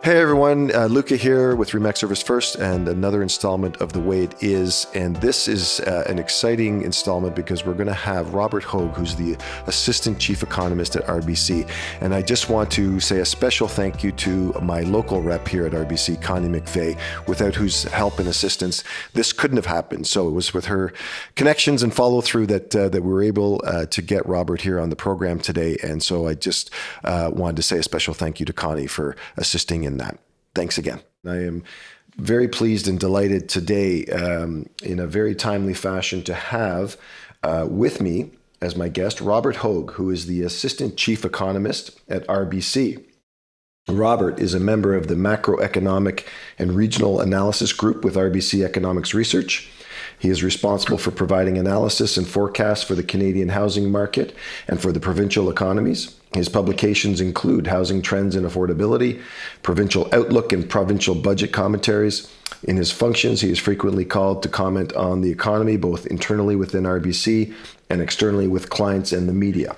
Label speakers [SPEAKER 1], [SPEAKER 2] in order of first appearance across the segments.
[SPEAKER 1] Hey everyone, Luca here with Remax Service First and another installment of The Way It Is. And this is an exciting installment because we're going to have Robert Hogue, who's the Assistant Chief Economist at RBC. And I just want to say a special thank you to my local rep here at RBC, Connie McVeigh, without whose help and assistance this couldn't have happened. So it was with her connections and follow through that we were able to get Robert here on the program today. And so I just wanted to say a special thank you to Connie for assisting in that. Thanks again. I am very pleased and delighted today in a very timely fashion to have with me as my guest, Robert Hogue, who is the Assistant Chief Economist at RBC. Robert is a member of the Macroeconomic and Regional Analysis Group with RBC Economics Research. He is responsible for providing analysis and forecasts for the Canadian housing market and for the provincial economies. His publications include Housing Trends and Affordability, Provincial Outlook, and Provincial Budget Commentaries. In his functions, he is frequently called to comment on the economy, both internally within RBC and externally with clients and the media.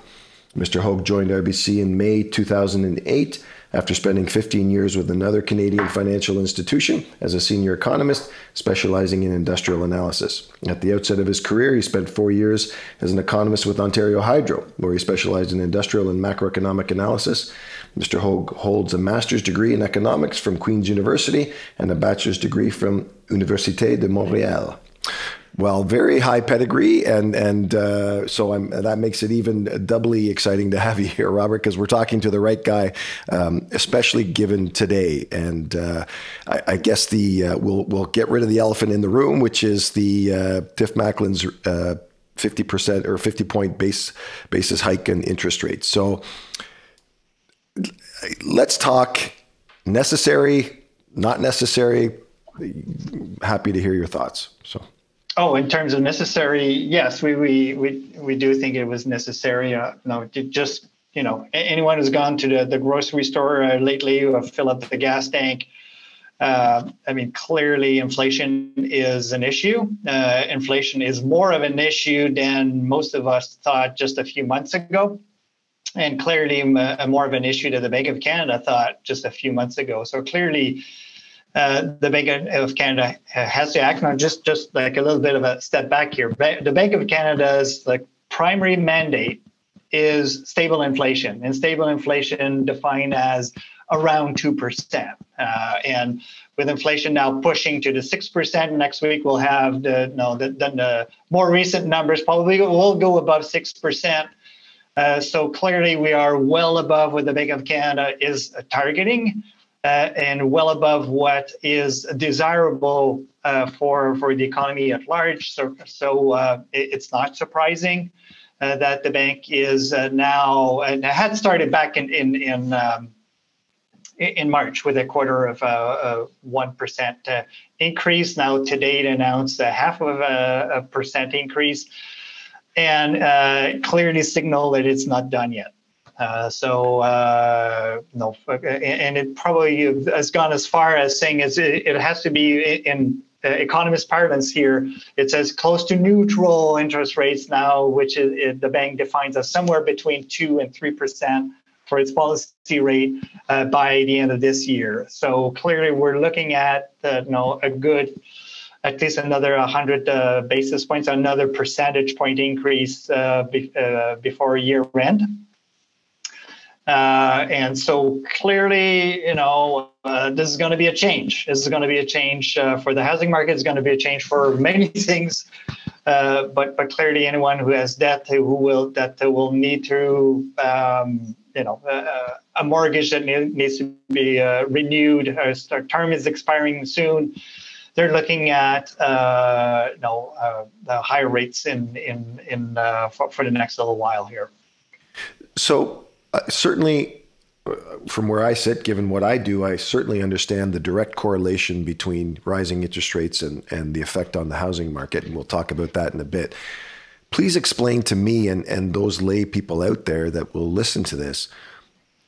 [SPEAKER 1] Mr. Hogue joined RBC in May 2008 after spending 15 years with another Canadian financial institution as a senior economist specializing in industrial analysis. At the outset of his career, he spent 4 years as an economist with Ontario Hydro, where he specialized in industrial and macroeconomic analysis. Mr. Hogue holds a master's degree in economics from Queen's University and a bachelor's degree from Université de Montréal. Well, very high pedigree, and so that makes it even doubly exciting to have you here, Robert, because we're talking to the right guy, especially given today. And I guess we'll get rid of the elephant in the room, which is the Tiff Macklin's 50% or 50-point basis hike in interest rates. So let's talk necessary, not necessary. Happy to hear your thoughts. So.
[SPEAKER 2] Oh, in terms of necessary, yes, we do think it was necessary. Anyone who's gone to the grocery store lately or fill up the gas tank, clearly inflation is an issue. Inflation is more of an issue than most of us thought just a few months ago, and clearly more of an issue that the Bank of Canada thought just a few months ago. So clearly, the Bank of Canada has to act. Now, just like a little bit of a step back here. The Bank of Canada's primary mandate is stable inflation, and stable inflation defined as around 2%. And with inflation now pushing to the 6%, next week we'll have the more recent numbers probably will go above 6%. So clearly we are well above what the Bank of Canada is targeting. And well above what is desirable for the economy at large. So it's not surprising that the bank is now, and had started back in March with a quarter of 1% increase. Now today it announced a half of a percent increase, and clearly signal that it's not done yet. And it probably has gone as far as saying it has to be in economist parlance here. It says close to neutral interest rates now, which the bank defines as somewhere between 2 and 3% for its policy rate by the end of this year. So clearly, we're looking at a good, at least another 100 basis points, another percentage point increase before year end. And so clearly, this is going to be a change. This is going to be a change for the housing market. It's going to be a change for many things. But clearly, anyone who has debt will need to, a mortgage that needs to be renewed. Their term is expiring soon. They're looking at the higher rates for the next little while here.
[SPEAKER 1] So. Certainly, from where I sit, given what I do, I certainly understand the direct correlation between rising interest rates and the effect on the housing market, and we'll talk about that in a bit. Please explain to me and those lay people out there that will listen to this,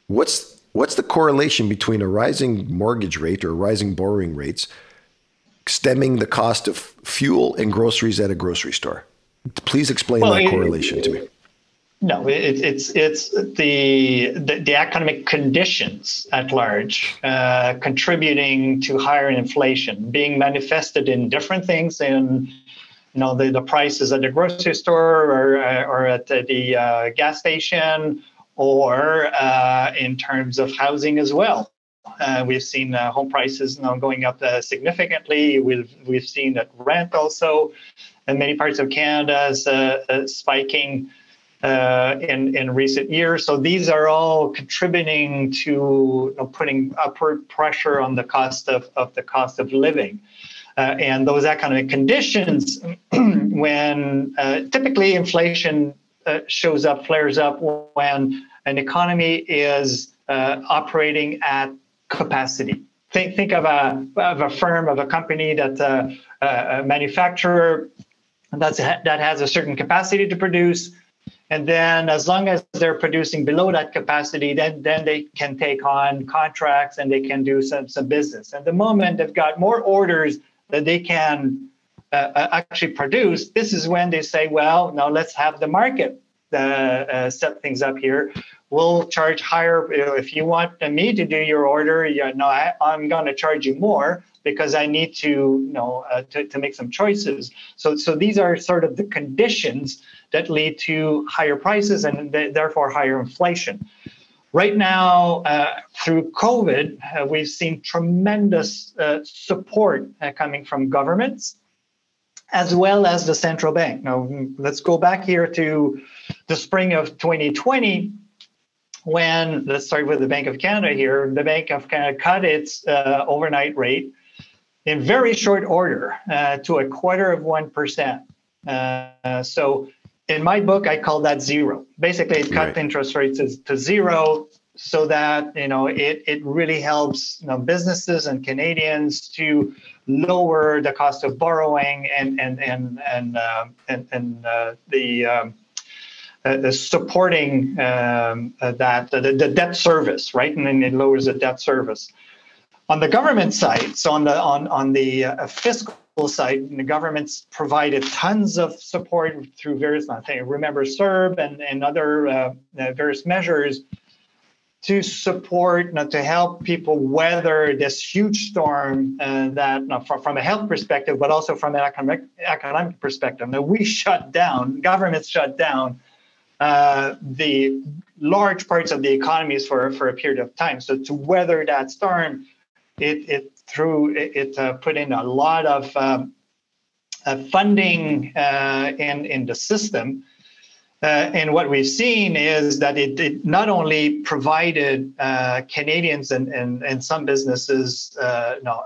[SPEAKER 1] what's the correlation between a rising mortgage rate or rising borrowing rates stemming the cost of fuel and groceries at a grocery store? Please explain that correlation to me.
[SPEAKER 2] No, it's the economic conditions at large contributing to higher inflation, being manifested in different things, in the prices at the grocery store or at the gas station, or in terms of housing as well. We've seen home prices now going up significantly. We've seen that rent also in many parts of Canada is spiking in recent years. So these are all contributing to putting upward pressure on the cost of living. And those economic conditions, when typically inflation flares up when an economy is operating at capacity. Think of a firm, of a company that's a manufacturer that has a certain capacity to produce. And then as long as they're producing below that capacity, then they can take on contracts and they can do some business. And the moment they've got more orders that they can actually produce, this is when they say, well, now let's have the market set things up here. We'll charge higher. If you want me to do your order, I'm going to charge you more because I need to make some choices. So these are sort of the conditions that lead to higher prices and therefore higher inflation. Right now, through COVID, we've seen tremendous support coming from governments as well as the central bank. Now, let's go back here to the spring of 2020, when, let's start with the Bank of Canada here. The Bank of Canada cut its overnight rate in very short order to 0.25%. So in my book, I call that zero. Basically, it cut interest rates to zero so that it really helps businesses and Canadians to lower the cost of borrowing and the supporting the debt service, right? And then it lowers the debt service. On the government side, so on the fiscal side, the government's provided tons of support through various, remember CERB and other various measures to support, to help people weather this huge storm that from a health perspective, but also from an economic perspective. Now, governments shut down the large parts of the economies for a period of time. So to weather that storm, it put in a lot of funding in the system. And what we've seen is that it not only provided Canadians and some businesses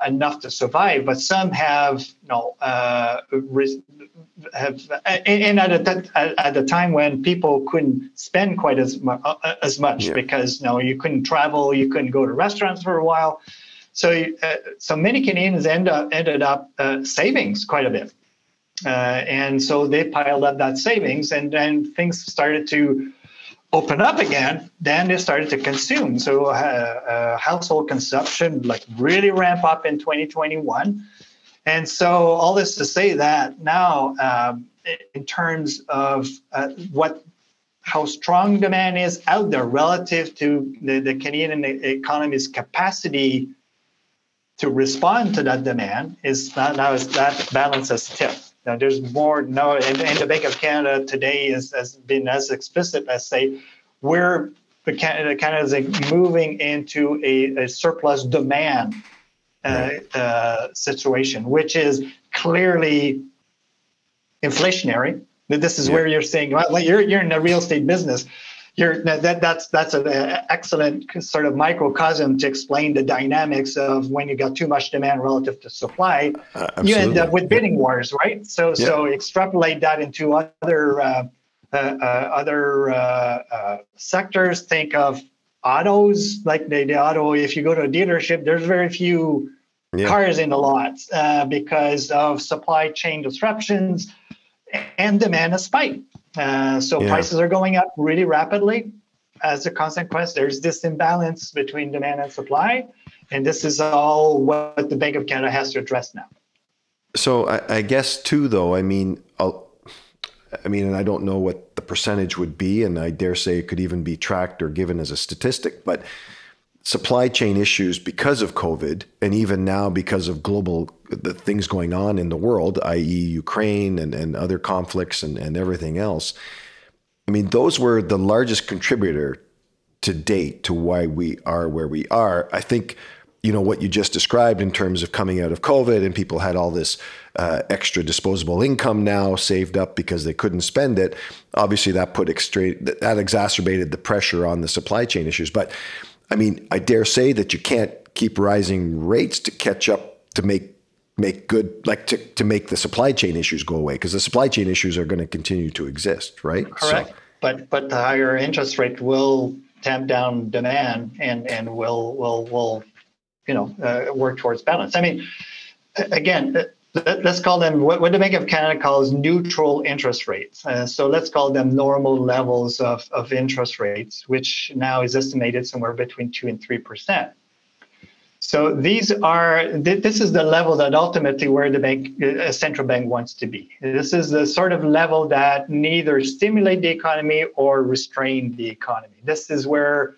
[SPEAKER 2] enough to survive, but some have at the time when people couldn't spend quite as much because you couldn't travel, you couldn't go to restaurants for a while. So many Canadians ended up savings quite a bit. And so they piled up that savings, and then things started to open up again. Then they started to consume. So household consumption really ramp up in 2021. And so all this to say that now, in terms of how strong demand is out there relative to the Canadian economy's capacity to respond to that demand, that balance has tipped. Now, there's more. And the Bank of Canada today has been as explicit as say, Canada is moving into a surplus demand situation, which is clearly inflationary. This is where you're saying, well, you're in the real estate business. That's an excellent sort of microcosm to explain the dynamics of when you got too much demand relative to supply. You end up with bidding wars, right? So extrapolate that into other sectors. Think of autos, like the auto. If you go to a dealership, there's very few cars in the lots because of supply chain disruptions, and demand has spiked. Prices are going up really rapidly. As a consequence, there's this imbalance between demand and supply. And this is all what the Bank of Canada has to address now.
[SPEAKER 1] So I guess too, though, and I don't know what the percentage would be, and I dare say it could even be tracked or given as a statistic, but supply chain issues because of COVID, and even now because of the things going on in the world, i.e. Ukraine and other conflicts and everything else. I mean, those were the largest contributor to date to why we are where we are. I think, what you just described in terms of coming out of COVID and people had all this extra disposable income now saved up because they couldn't spend it. Obviously, that exacerbated the pressure on the supply chain issues. But I mean, I dare say that you can't keep rising rates to catch up to make good, like to make the supply chain issues go away, because the supply chain issues are going to continue to exist, right?
[SPEAKER 2] Correct. So, but the higher interest rate will tamp down demand and will work towards balance. I mean, again, let's call them what the Bank of Canada calls neutral interest rates. So let's call them normal levels of interest rates, which now is estimated somewhere between 2% and 3%. So this is the level that ultimately where the central bank wants to be. This is the sort of level that neither stimulate the economy or restrain the economy. This is where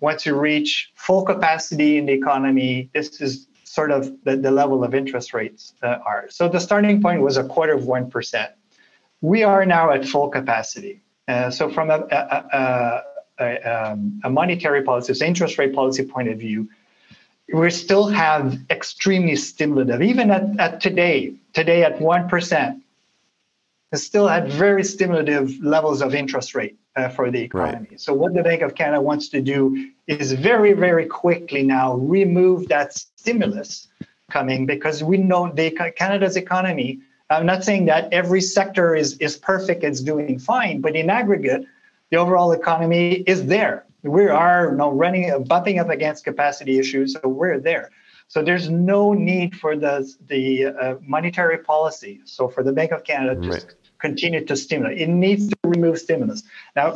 [SPEAKER 2] once you reach full capacity in the economy, this is sort of the level of interest rates are. So the starting point was 0.25%. We are now at full capacity. So from a monetary policy, interest rate policy point of view, we still have extremely stimulative, even at today at 1%, we still had very stimulative levels of interest rate for the economy. Right. So what the Bank of Canada wants to do is very, very quickly now remove that stimulus coming, because we know Canada's economy, I'm not saying that every sector is perfect, it's doing fine, but in aggregate, the overall economy is there. We are bumping up against capacity issues, so we're there. So there's no need for the monetary policy. So for the Bank of Canada, just continue to stimulate. It needs to remove stimulus. Now,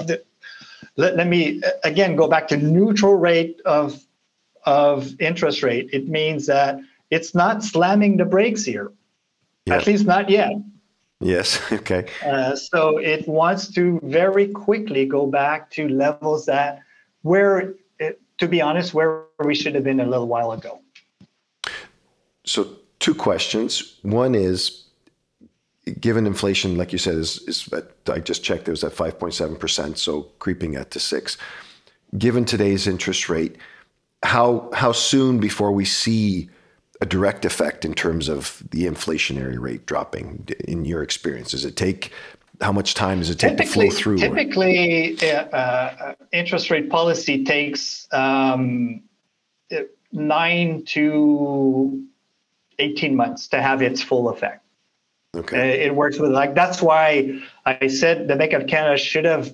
[SPEAKER 2] let me again go back to neutral rate of interest rate. It means that it's not slamming the brakes here, at least not yet.
[SPEAKER 1] Yes. Okay.
[SPEAKER 2] So it wants to very quickly go back to levels that where we should have been a little while ago.
[SPEAKER 1] So two questions. One is, given inflation, like you said, is I just checked, it was at 5.7%, so creeping at to 6%. Given today's interest rate, how soon before we see a direct effect in terms of the inflationary rate dropping, in your experience? How much time does it take to flow through?
[SPEAKER 2] Typically, interest rate policy takes 9 to 18 months to have its full effect. Okay. It works with that's why I said the Bank of Canada should have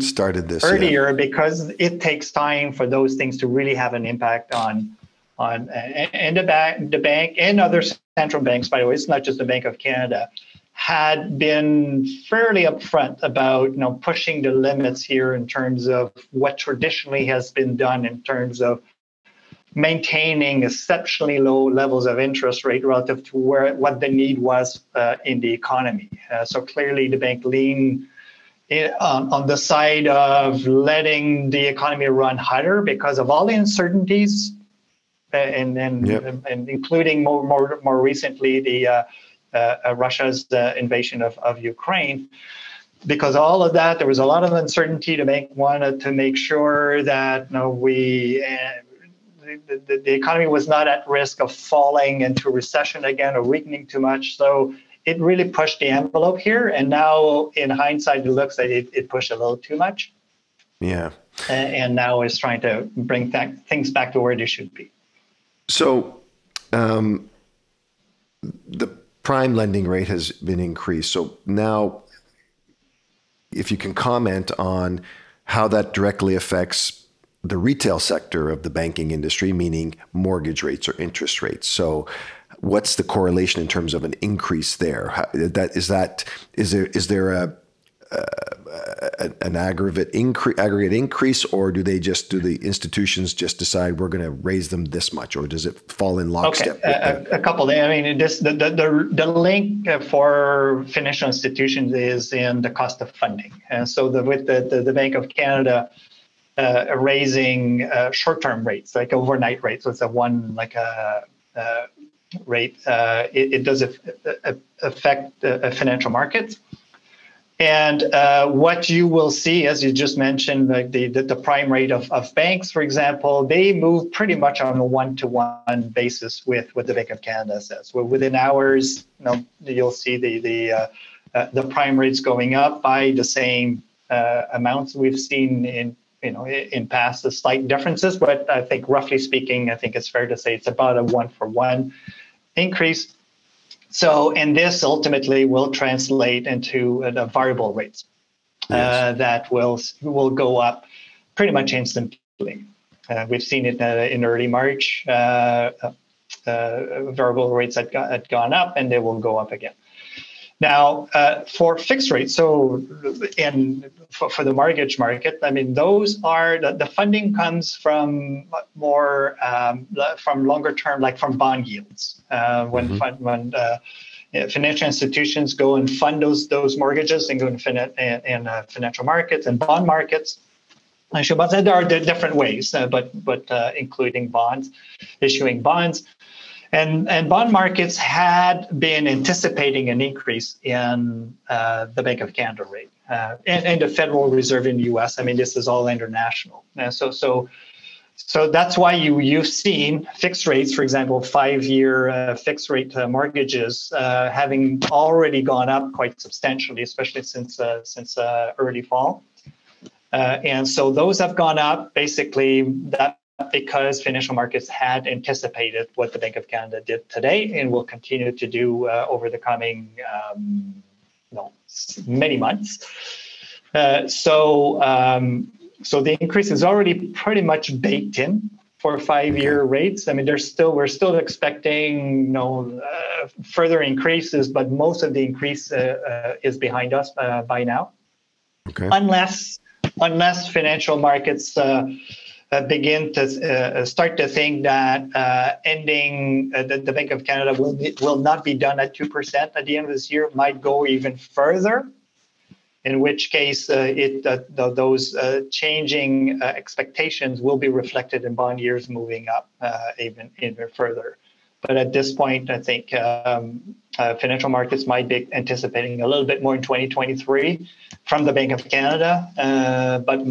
[SPEAKER 2] started this earlier, because it takes time for those things to really have an impact on the bank and other central banks. By the way, it's not just the Bank of Canada, had been fairly upfront about pushing the limits here in terms of what traditionally has been done in terms of maintaining exceptionally low levels of interest rate relative to what the need was in the economy. So clearly the bank leaned on the side of letting the economy run hotter because of all the uncertainties and including more recently the Russia's invasion of Ukraine. Because all of that, there was a lot of uncertainty. The bank wanted to make sure that the economy was not at risk of falling into recession again or weakening too much. So it really pushed the envelope here. And now, in hindsight, it looks like it pushed a little too much.
[SPEAKER 1] Yeah.
[SPEAKER 2] And now it's trying to bring things back to where they should be.
[SPEAKER 1] So the prime lending rate has been increased. So now, if you can comment on how that directly affects the retail sector of the banking industry, meaning mortgage rates or interest rates. So what's the correlation in terms of an increase there? Is there an aggregate increase, or do the institutions just decide we're going to raise them this much, or does it fall in lockstep?
[SPEAKER 2] Okay, a couple things. I mean, the link for financial institutions is in the cost of funding, and so with the Bank of Canada raising short-term rates, like overnight rates, so it's a rate. It does affect financial markets. And what you will see, as you just mentioned, like the prime rate of banks, for example, they move pretty much on a one-to-one basis with what the Bank of Canada says. Well, within hours, you'll see the prime rates going up by the same amounts we've seen in past, the slight differences, but I think roughly speaking, I think it's fair to say it's about a 1-for-1 increase. So, and this ultimately will translate into the variable rates that will go up pretty much instantly. We've seen it in early March. Variable rates had gone up, and they will go up again. Now, for fixed rates, so for the mortgage market, I mean, those are the funding comes from from longer term, like from bond yields. When financial institutions go and fund those mortgages and go in financial markets and bond markets, I should say there are different ways, but including bonds, issuing bonds. And bond markets had been anticipating an increase in the Bank of Canada rate and the Federal Reserve in the U.S. I mean, this is all international. So that's why you've seen fixed rates, for example, 5-year fixed rate mortgages having already gone up quite substantially, especially since early fall. And so those have gone up basically because financial markets had anticipated what the Bank of Canada did today and will continue to do over the coming many months. So the increase is already pretty much baked in for 5-year rates. I mean, we're still expecting further increases, but most of the increase is behind us by now. Okay. Unless financial markets begin to start to think that ending the Bank of Canada will not be done at 2% at the end of this year, might go even further, in which case those changing expectations will be reflected in bond yields moving up even further. But at this point, I think financial markets might be anticipating a little bit more in 2023 from the Bank of Canada, but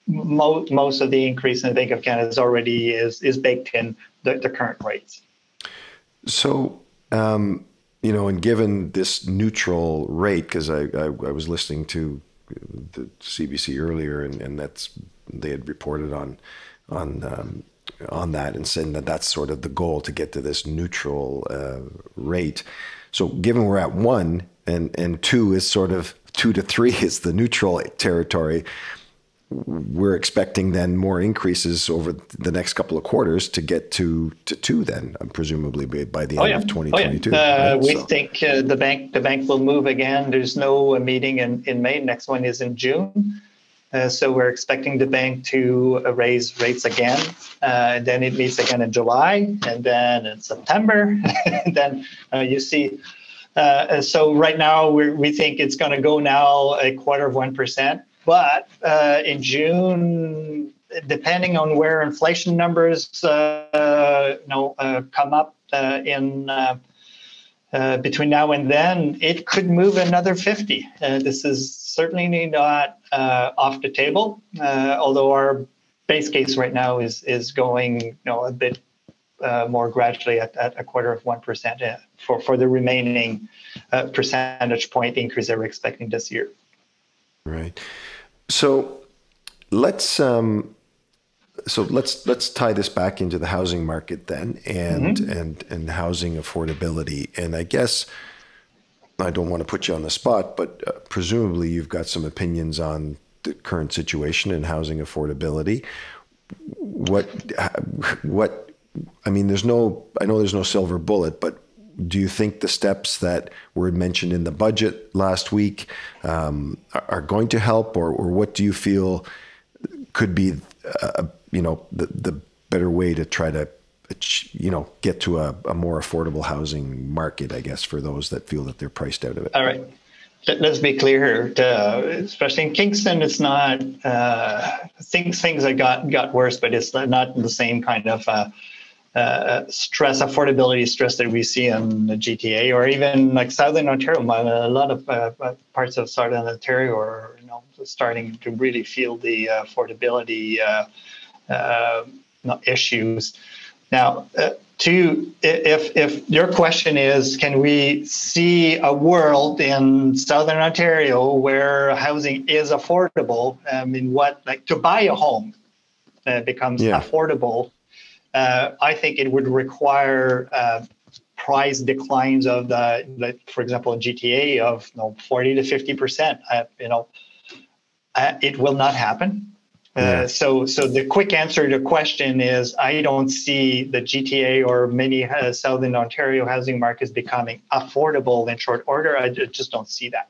[SPEAKER 2] most of the increase in the Bank of Canada is baked in the current rates. So,
[SPEAKER 1] and given this neutral rate, because I was listening to the CBC earlier, and they had reported on that and saying that that's sort of the goal, to get to this neutral rate. So, given we're at 1 and 2 is sort of 2 to 3 is the neutral territory, we're expecting then more increases over the next couple of quarters to get to 2 then, presumably by the end of 2022.
[SPEAKER 2] We think the bank will move again. There's no meeting in May. Next one is in June. So we're expecting the bank to raise rates again. And then it meets again in July, and then in September. And then you see. So right now we think it's going to go now 1/4%. But in June, depending on where inflation numbers come up between now and then, it could move another 50. This is certainly not off the table, although our base case right now is going a bit more gradually at 1/4% for the remaining percentage point increase that we're expecting this year.
[SPEAKER 1] Right. So let's tie this back into the housing market then, and housing affordability. And I guess I don't want to put you on the spot, but presumably you've got some opinions on the current situation in housing affordability. I know there's no silver bullet, but do you think the steps that were mentioned in the budget last week are going to help, or what do you feel could be, the better way to try to, get to a more affordable housing market, I guess, for those that feel that they're priced out of it?
[SPEAKER 2] All right. Let's be clear here, especially in Kingston, it's not, things that got worse, but it's not the same kind of stress, affordability stress that we see in the GTA or even like Southern Ontario. A lot of parts of Southern Ontario are starting to really feel the affordability issues. Now, if your question is, can we see a world in Southern Ontario where housing is affordable? I mean, to buy a home becomes affordable? I think it would require price declines of for example, in GTA of 40 to 50%. It will not happen. So the quick answer to the question is, I don't see the GTA or many Southern Ontario housing markets becoming affordable in short order. I just don't see that.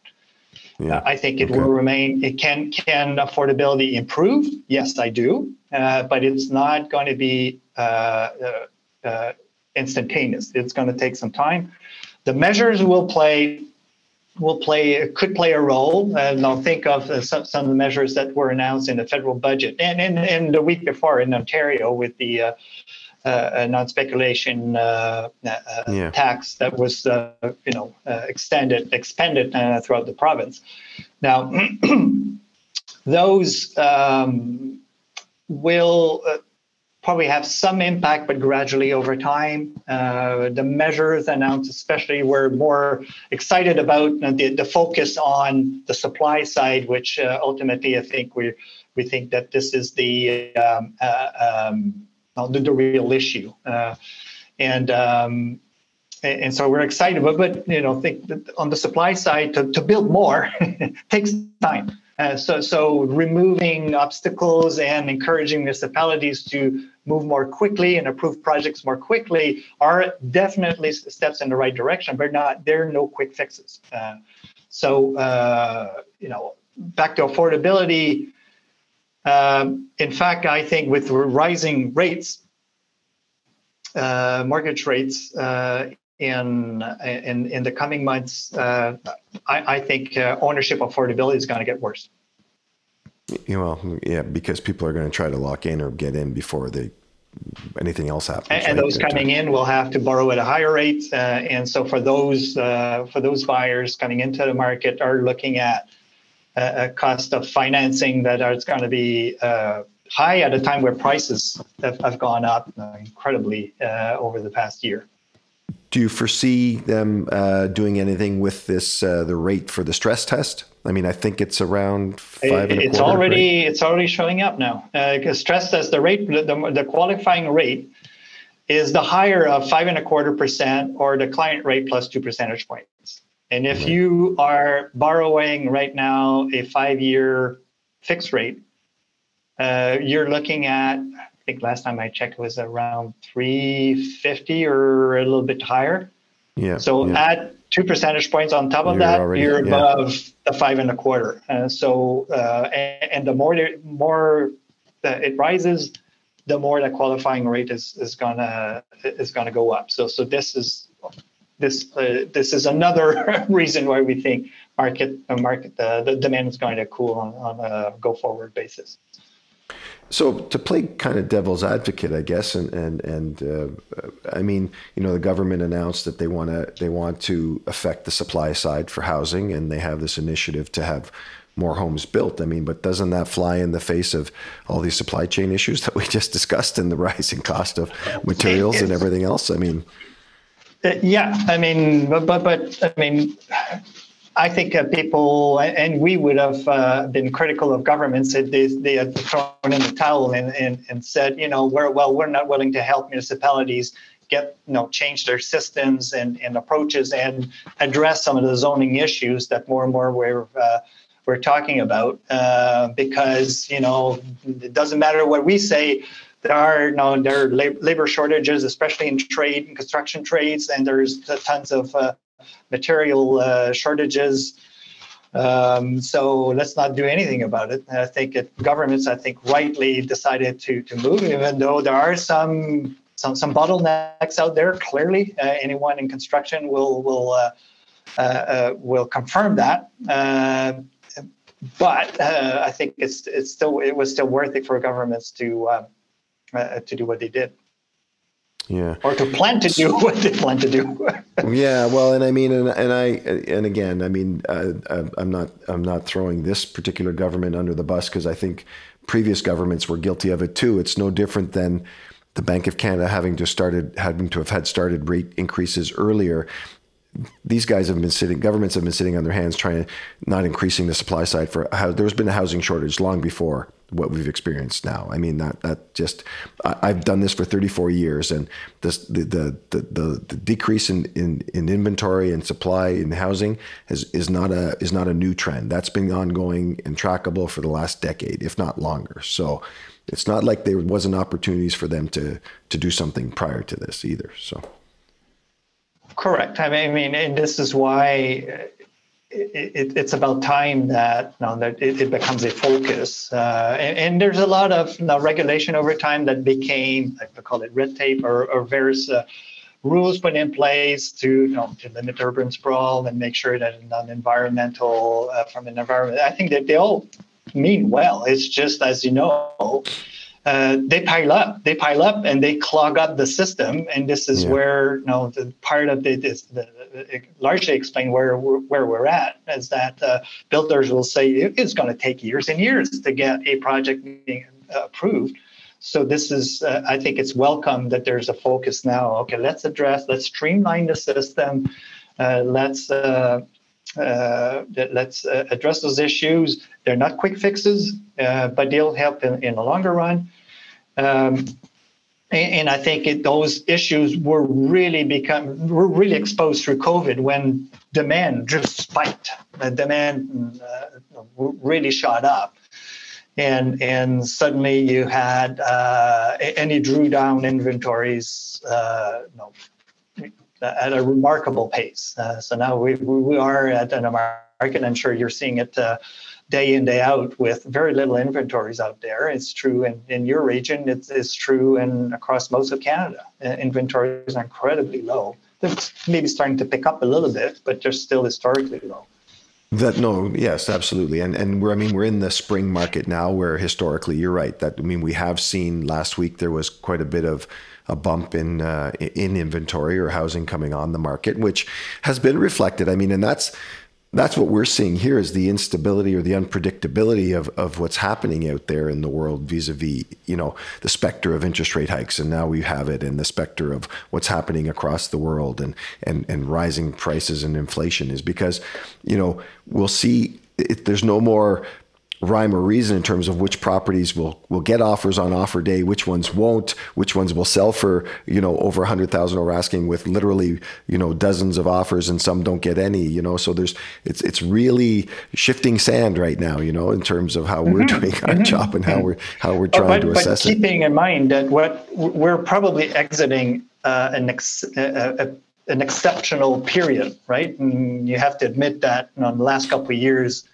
[SPEAKER 2] I think it will remain. Can affordability improve? Yes, I do. But it's not going to be instantaneous. It's going to take some time. The measures could play a role. And I'll think of some of the measures that were announced in the federal budget and the week before in Ontario with the non-speculation tax that was expanded throughout the province. Now, those will probably have some impact, but gradually over time. The measures announced especially were more excited about the focus on the supply side, which ultimately I think we think that this is the real issue. And so we're excited, but think that on the supply side, to build more takes time. So removing obstacles and encouraging municipalities to move more quickly and approve projects more quickly are definitely steps in the right direction, but there are no quick fixes. Back to affordability. In fact, I think with rising rates, mortgage rates in the coming months, I think ownership affordability is going to get worse.
[SPEAKER 1] Because people are going to try to lock in or get in before anything else happens.
[SPEAKER 2] And those coming in will have to borrow at a higher rate, and so for those buyers coming into the market are looking at a cost of financing that is going to be high at a time where prices have gone up incredibly over the past year.
[SPEAKER 1] Do you foresee them doing anything with this, the rate for the stress test? I mean, I think it's around 5.25%.
[SPEAKER 2] It's already showing up now. Because stress test, the rate, the qualifying rate is the higher of 5.25% or the client rate plus 2 percentage points. And if you are borrowing right now a 5-year fixed rate, you're looking at, I think last time I checked, it was around 350 or a little bit higher. So add 2 percentage points on top of that, you're above the 5.25. And the more it rises, the more the qualifying rate is gonna go up. So this is another reason why we think the demand is going to cool on a go forward basis.
[SPEAKER 1] So to play kind of devil's advocate, I guess, and I mean, the government announced that they want to affect the supply side for housing, and they have this initiative to have more homes built. I mean, but doesn't that fly in the face of all these supply chain issues that we just discussed and the rising cost of materials and everything else? I mean,
[SPEAKER 2] I mean, but I mean, I think people, and we would have been critical of governments that they had thrown in the towel and said, we're not willing to help municipalities change their systems and approaches and address some of the zoning issues that more and more we're talking about, because it doesn't matter what we say. there are labor shortages, especially in trade and construction trades, and there's tons of material shortages. So let's not do anything about it. And I think governments, rightly decided to move, even though there are some bottlenecks out there. Clearly, anyone in construction will confirm that. But I think it was still worth it for governments to do what they did.
[SPEAKER 1] Yeah.
[SPEAKER 2] Or to plan to do what they plan to do.
[SPEAKER 1] Yeah. Well, and I mean, and again, I mean, I'm not throwing this particular government under the bus, because I think previous governments were guilty of it too. It's no different than the Bank of Canada having to have had started rate increases earlier. These guys governments have been sitting on their hands trying to not increasing the supply side for how there's been a housing shortage long before what we've experienced now. I mean, I've done this for 34 years, and the decrease in inventory and supply in housing is not a new trend. That's been ongoing and trackable for the last decade, if not longer. So it's not like there wasn't opportunities for them to do something prior to this either. So.
[SPEAKER 2] Correct. I mean, and this is why it's about time that it becomes a focus. And there's a lot of regulation over time that became, I call it red tape, or various rules put in place to limit urban sprawl and make sure that from an environment. I think that they all mean well. It's just, as you know, they pile up and they clog up the system, and this is where the part of it largely explain where we're at, is that builders will say it's going to take years and years to get a project being approved. So this is, I think it's welcome that there's a focus now. Okay, let's streamline the system. Let's address those issues. They're not quick fixes, but they'll help in the longer run. And I think those issues were really exposed through COVID, when demand just spiked. The demand really shot up, and suddenly you had and you drew down inventories at a remarkable pace. So now we are at a market. I'm sure you're seeing it day in, day out, with very little inventories out there. It's true in your region. It's true across most of Canada. Inventories are incredibly low. They're maybe starting to pick up a little bit, but they're still historically low.
[SPEAKER 1] Yes, absolutely. And we're in the spring market now, where historically, you're right. We have seen last week there was quite a bit of a bump in inventory or housing coming on the market, which has been reflected. I mean, and that's what we're seeing here, is the instability or the unpredictability of what's happening out there in the world vis-a-vis, the specter of interest rate hikes. And now we have it, and the specter of what's happening across the world and rising prices and inflation, is because, we'll see there's no more rhyme or reason in terms of which properties will get offers on offer day, which ones won't, which ones will sell for, over 100,000 over asking, with literally, dozens of offers, and some don't get any, so it's really shifting sand right now, in terms of how we're doing our job and how we're trying to assess it. But
[SPEAKER 2] keeping in mind that we're probably exiting an exceptional period, right? And you have to admit that the last couple of years,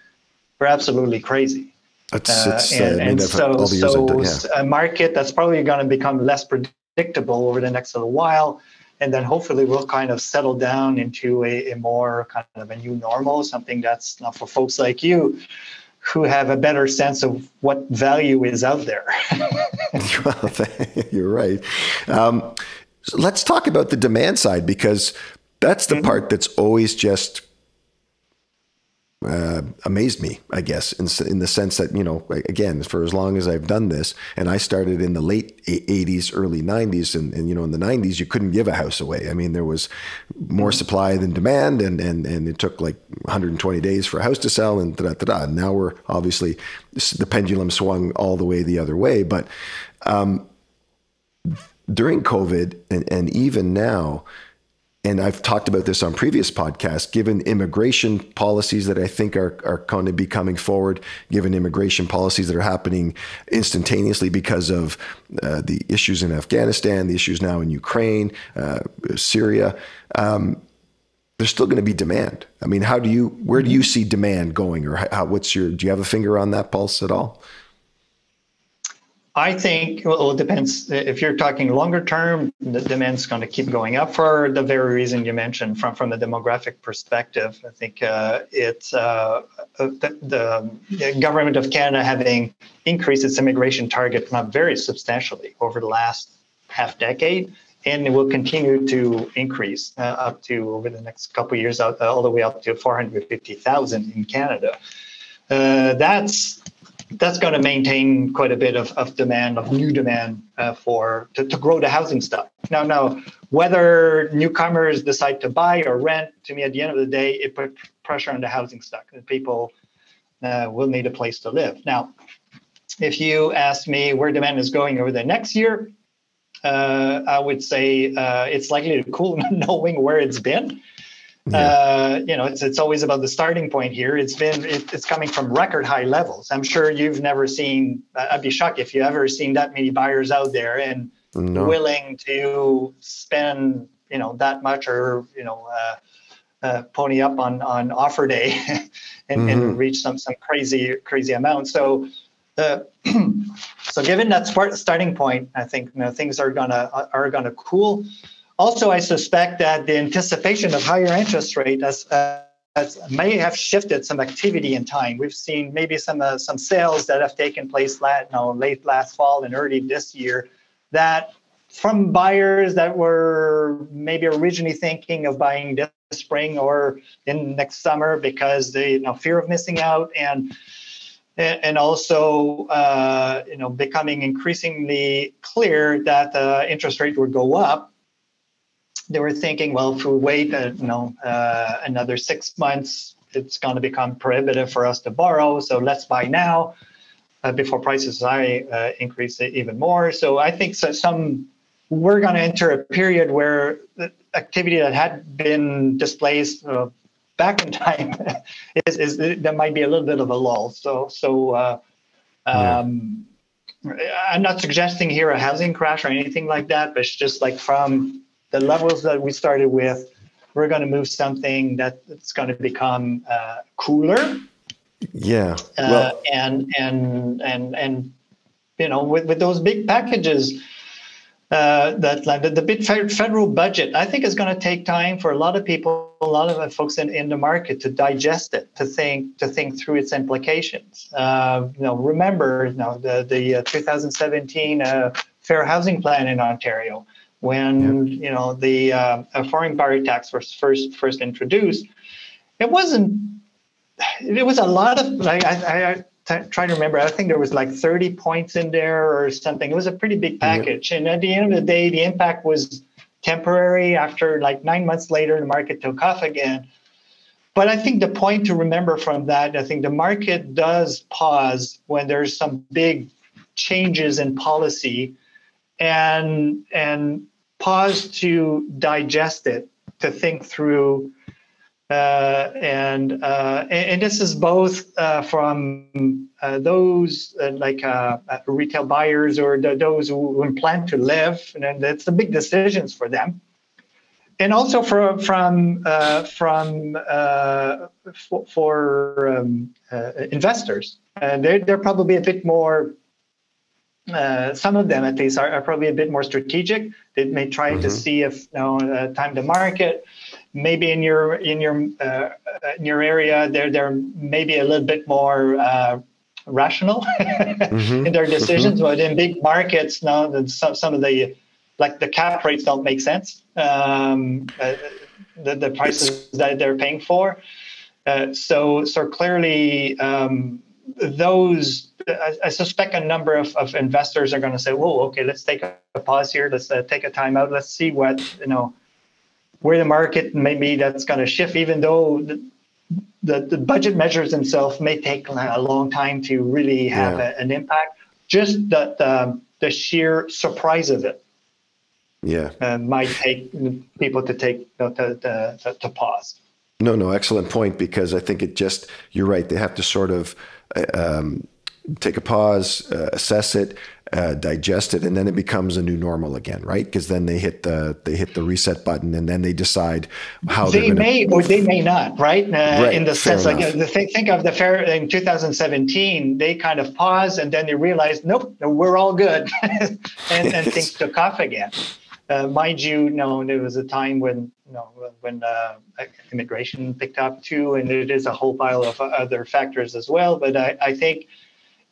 [SPEAKER 2] we're absolutely crazy. A market that's probably going to become less predictable over the next little while, and then hopefully we'll kind of settle down into a more kind of a new normal, something that's not for folks like you, who have a better sense of what value is out there.
[SPEAKER 1] Well, you're right. So let's talk about the demand side, because that's the part that's always just amazed me, I guess, in the sense that, again, for as long as I've done this, and I started in the late 80s, early 90s, and in the 90s, you couldn't give a house away. I mean, there was more supply than demand, and it took like 120 days for a house to sell, and da-da-da-da. And now we're obviously, the pendulum swung all the way the other way. But during COVID, and even now, and I've talked about this on previous podcasts, given immigration policies that I think are going to be coming forward, given immigration policies that are happening instantaneously because of the issues in Afghanistan, the issues now in Ukraine, Syria, there's still going to be demand. I mean, where do you see demand going, or do you have a finger on that pulse at all?
[SPEAKER 2] I think, well, it depends. If you're talking longer term, the demand's going to keep going up for the very reason you mentioned from a demographic perspective. I think it's the government of Canada having increased its immigration target very substantially over the last half decade, and it will continue to increase up to over the next couple of years, all the way up to 450,000 in Canada. That's going to maintain quite a bit of demand, of new demand to grow the housing stock. Now, whether newcomers decide to buy or rent, to me, at the end of the day, it put pressure on the housing stock. People will need a place to live. Now, if you ask me where demand is going over the next year, I would say it's likely to cool, knowing where it's been. Yeah. It's always about the starting point here. It's coming from record high levels. I'm sure you've never seen. I'd be shocked if you ever seen that many buyers out there and willing to spend that much, or pony up on offer day and reach some crazy amount. So given that starting point, I think things are gonna cool. Also, I suspect that the anticipation of higher interest rate may have shifted some activity in time. We've seen maybe some sales that have taken place late last fall and early this year, that from buyers that were maybe originally thinking of buying this spring or in next summer because they fear of missing out, and also becoming increasingly clear that the interest rate would go up. They were thinking, well, if we wait, another 6 months, it's going to become prohibitive for us to borrow. So let's buy now before prices increase even more. So I think we're going to enter a period where the activity that had been displaced back in time there might be a little bit of a lull. I'm not suggesting here a housing crash or anything like that, but it's just like from the levels that we started with, we're going to move something that's going to become cooler. Yeah. With those big packages, the big federal budget, I think is going to take time for a lot of people, a lot of folks in the market to digest it, to think through its implications. Remember, the 2017 Fair Housing Plan in Ontario, when the foreign buyer tax was first introduced. It was a lot of, I try to remember, I think there was like 30 points in there or something. It was a pretty big package. And at the end of the day, the impact was temporary. After like 9 months later, the market took off again. But I think the point to remember from that, I think the market does pause when there's some big changes in policy, and pause to digest it, to think through, and this is both from those retail buyers or those who plan to live, and it's the big decisions for them, and also for investors. They're probably a bit more. Some of them, at least, are probably a bit more strategic. They may try to see if time to market. Maybe in your area, they're maybe a little bit more rational in their decisions. But in big markets, now some of the cap rates don't make sense. The prices that they're paying for. So clearly, those. I suspect a number of investors are going to say, "Whoa, okay, let's take a pause here. Let's take a time out. Let's see what where the market maybe that's going to shift." Even though the budget measures themselves may take a long time to really have an impact, just the sheer surprise of it might take people to pause.
[SPEAKER 1] No, excellent point, because I think you're right. They have to sort of take a pause, assess it, digest it, and then it becomes a new normal again, right? Because then they hit the reset button, and then they decide how
[SPEAKER 2] they may or they may not, right?
[SPEAKER 1] Right.
[SPEAKER 2] In the sense, like
[SPEAKER 1] think
[SPEAKER 2] of the fair in 2017, they kind of paused, and then they realized, nope, we're all good, and things took off again. Mind you, there was a time when immigration picked up too, and it is a whole pile of other factors as well. But I think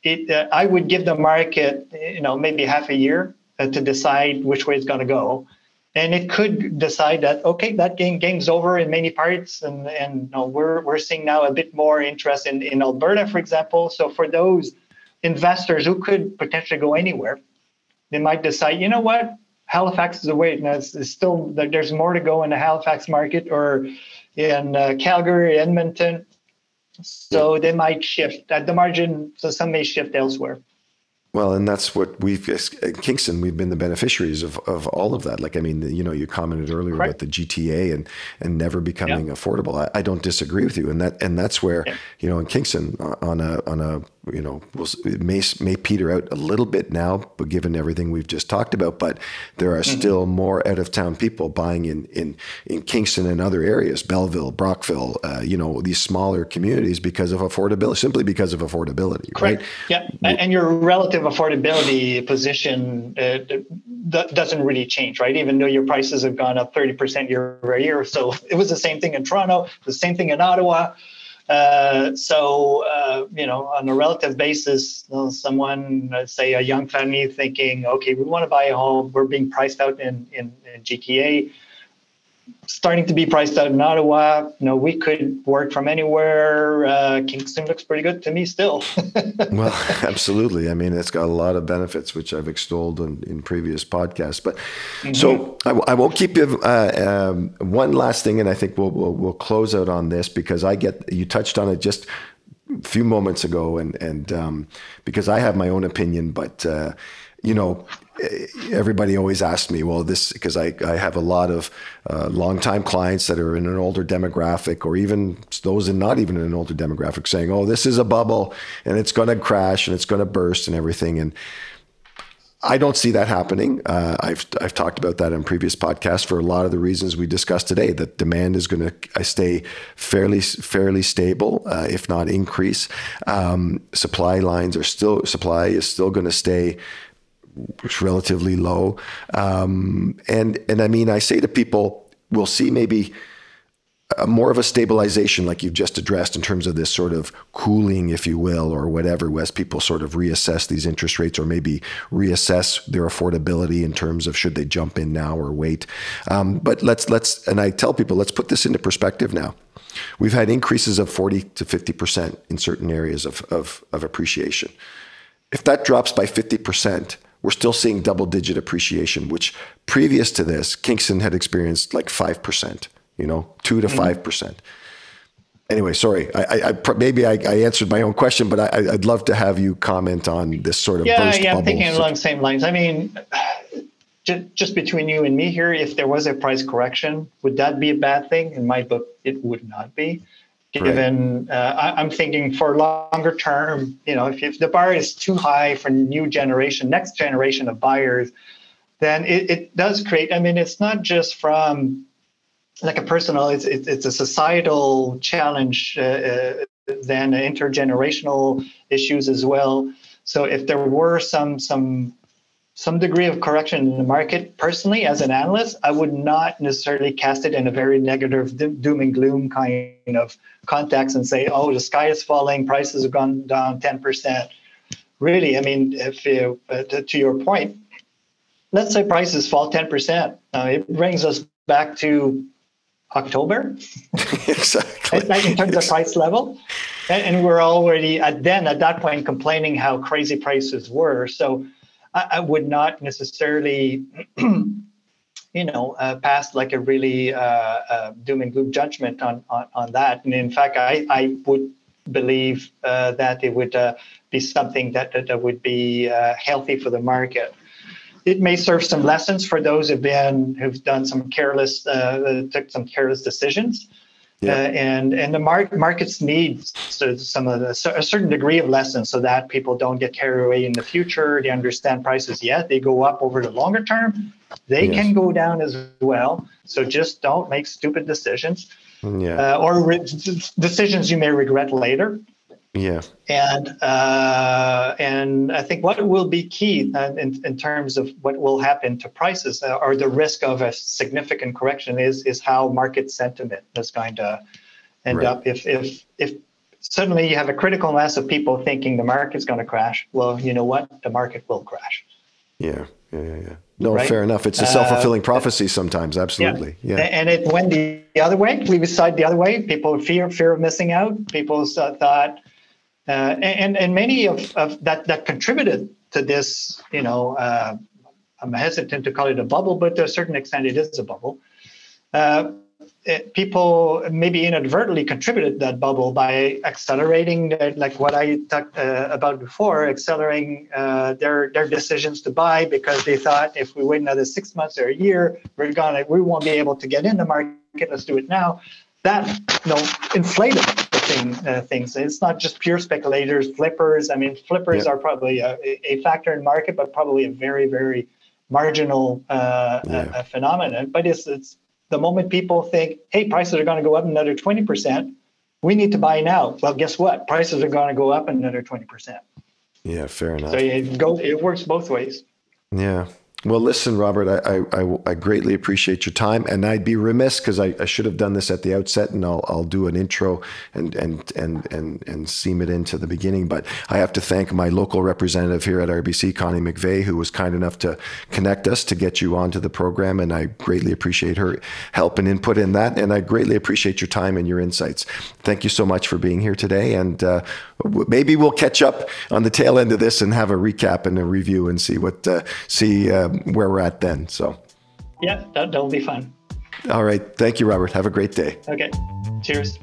[SPEAKER 2] I would give the market, maybe half a year to decide which way it's going to go, and it could decide that that game's over in many parts, and we're seeing now a bit more interest in Alberta, for example. So for those investors who could potentially go anywhere, they might decide, you know what, Halifax is the way. Now it's still, there's more to go in the Halifax market or in Calgary, Edmonton. So they might shift at the margin. So some may shift elsewhere.
[SPEAKER 1] Well, and that's what at Kingston, we've been the beneficiaries of all of that. Like, I mean, you commented earlier about the GTA and never becoming affordable. I don't disagree with you. And that's where, in Kingston on a it may peter out a little bit now, but given everything we've just talked about, but there are still more out of town people buying in Kingston and other areas, Belleville, Brockville, these smaller communities because of affordability, simply because of affordability.
[SPEAKER 2] Correct. Right? Yeah. And your relative affordability position doesn't really change, right? Even though your prices have gone up 30% year over year. So it was the same thing in Toronto, the same thing in Ottawa. On a relative basis, someone, say a young family thinking, okay, we want to buy a home. We're being priced out in GTA, starting to be priced out in Ottawa. We could work from anywhere. Kingston looks pretty good to me still.
[SPEAKER 1] Well, absolutely. I mean, it's got a lot of benefits, which I've extolled in previous podcasts. But so I won't keep you. One last thing, and I think we'll close out on this, because you touched on it just a few moments ago, and because I have my own opinion, but everybody always asks me, well, because I have a lot of longtime clients that are in an older demographic, or even those not even in an older demographic, saying, oh, this is a bubble and it's going to crash and it's going to burst and everything. And I don't see that happening. I've talked about that in previous podcasts for a lot of the reasons we discussed today, that demand is going to stay fairly stable, if not increase. Supply is still going to stay relatively low. And I mean, I say to people, we'll see maybe more of a stabilization, like you've just addressed, in terms of this sort of cooling, if you will, or whatever, as people sort of reassess these interest rates, or maybe reassess their affordability in terms of should they jump in now or wait. But let's, and I tell people, let's put this into perspective now. We've had increases of 40 to 50% in certain areas of appreciation. If that drops by 50%, we're still seeing double-digit appreciation, which previous to this, Kingston had experienced like 5%, 2 to 5%. Anyway, sorry, I maybe I answered my own question, but I'd love to have you comment on this sort of burst bubble.
[SPEAKER 2] I'm thinking along the same lines. I mean, just between you and me here, if there was a price correction, would that be a bad thing? In my book, it would not be. Given, I'm thinking for longer term, if the bar is too high for next generation of buyers, then it does create. I mean, it's not just from like a personal; it's a societal challenge, then intergenerational issues as well. So if there were some degree of correction in the market, personally, as an analyst, I would not necessarily cast it in a very negative doom and gloom kind of context and say, oh, the sky is falling, prices have gone down 10%. Really, I mean, if to your point, let's say prices fall 10%. It brings us back to October.
[SPEAKER 1] Exactly.
[SPEAKER 2] In terms of price level. And we're already at that point complaining how crazy prices were. So I would not necessarily, pass like a really doom and gloom judgment on that. And in fact, I would believe that it would be something that would be healthy for the market. it may serve some lessons for those who've done some careless, took some careless decisions. Yeah. And the markets need a certain degree of lessons so that people don't get carried away in the future. They understand prices, they go up over the longer term. They can go down as well. So just don't make stupid decisions or decisions you may regret later.
[SPEAKER 1] Yeah.
[SPEAKER 2] And I think what will be key in terms of what will happen to prices or the risk of a significant correction is how market sentiment is going to end up. If suddenly you have a critical mass of people thinking the market's going to crash, well, you know what? The market will crash.
[SPEAKER 1] Yeah. No, fair enough. It's a self-fulfilling prophecy sometimes. Absolutely. Yeah.
[SPEAKER 2] And it went the other way. We decided the other way. People fear of missing out. People thought. And many of that contributed to this, I'm hesitant to call it a bubble, but to a certain extent it is a bubble. People maybe inadvertently contributed to that bubble by accelerating, like what I talked about before, accelerating their decisions to buy because they thought if we wait another 6 months or a year, we won't be able to get in the market. Let's do it now. That inflated things. It's not just pure speculators, flippers. I mean, flippers are probably a factor in market, but probably a very, very marginal phenomenon. But it's the moment people think, hey, prices are going to go up another 20%, we need to buy now. Well, guess what? Prices are going to go up another 20%.
[SPEAKER 1] Yeah, fair enough.
[SPEAKER 2] So it works both ways.
[SPEAKER 1] Yeah. Well, listen, Robert, I greatly appreciate your time, and I'd be remiss because I should have done this at the outset, and I'll do an intro and seam it into the beginning. But I have to thank my local representative here at RBC, Connie McVeigh, who was kind enough to connect us to get you onto the program, and I greatly appreciate her help and input in that, and I greatly appreciate your time and your insights. Thank you so much for being here today, and maybe we'll catch up on the tail end of this and have a recap and a review and see where we're at then. So
[SPEAKER 2] yeah, that'll be fun.
[SPEAKER 1] All right. Thank you, Robert. Have a great day.
[SPEAKER 2] Okay. Cheers.